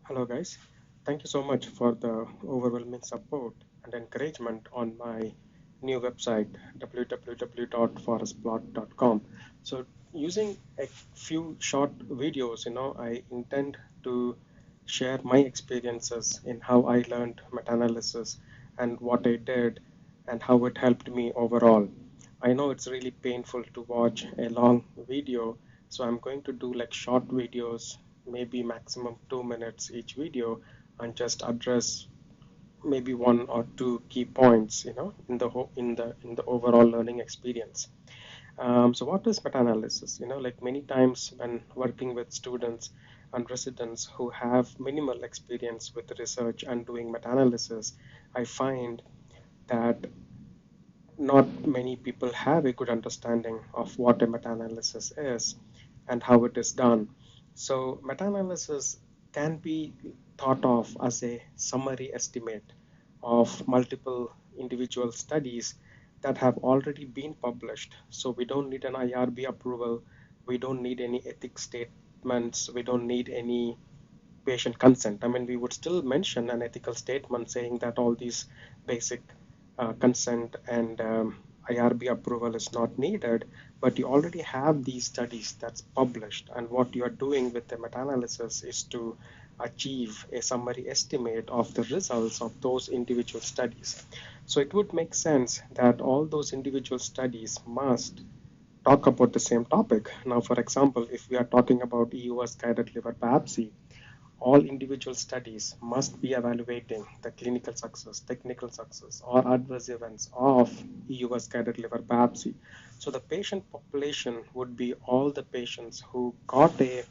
Hello guys, thank you so much for the overwhelming support and encouragement on my new website www.forestplot.com. So using a few short videos, I intend to share my experiences in how I learned meta-analysis and what I did and how it helped me overall. I know it's really painful to watch a long video, so I'm going to do like short videos, maybe maximum 2 minutes each video, and just address maybe one or two key points, in the overall learning experience. So what is meta-analysis? Like many times when working with students and residents who have minimal experience with research and doing meta-analysis, I find that not many people have a good understanding of what a meta-analysis is and how it is done. So meta-analysis can be thought of as a summary estimate of multiple individual studies that have already been published. So we don't need an IRB approval, we don't need any ethics statements, we don't need any patient consent. I mean, we would still mention an ethical statement saying that all these basic consent and IRB approval is not needed, but you already have these studies that's published, and what you are doing with the meta-analysis is to achieve a summary estimate of the results of those individual studies. So it would make sense that all those individual studies must talk about the same topic. Now, for example, if we are talking about EUS guided liver biopsy, all individual studies must be evaluating the clinical success, technical success, or adverse events of EUS guided liver biopsy. So the patient population would be all the patients who got a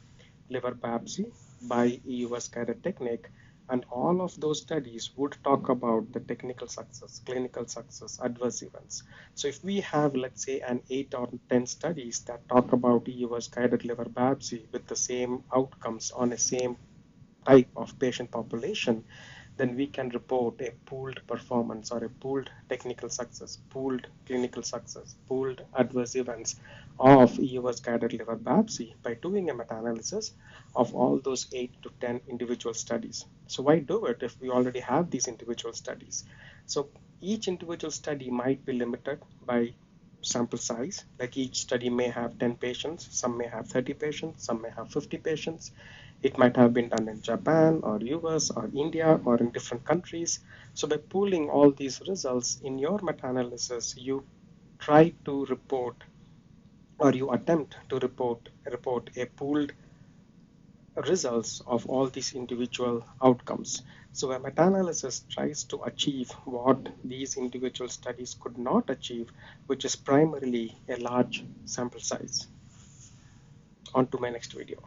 liver biopsy by EUS guided technique, and all of those studies would talk about the technical success, clinical success, adverse events. So if we have, let's say, an 8 or 10 studies that talk about EUS guided liver biopsy with the same outcomes on a same type of patient population, then we can report a pooled performance or a pooled technical success, pooled clinical success, pooled adverse events of EUS guided liver biopsy by doing a meta-analysis of all those 8 to 10 individual studies. So why do it if we already have these individual studies? So each individual study might be limited by sample size, like each study may have 10 patients, some may have 30 patients, some may have 50 patients. It might have been done in Japan or US or India or in different countries. So by pooling all these results in your meta-analysis, you try to report, or you attempt to report a pooled results of all these individual outcomes. So a meta-analysis tries to achieve what these individual studies could not achieve, which is primarily a large sample size. On to my next video.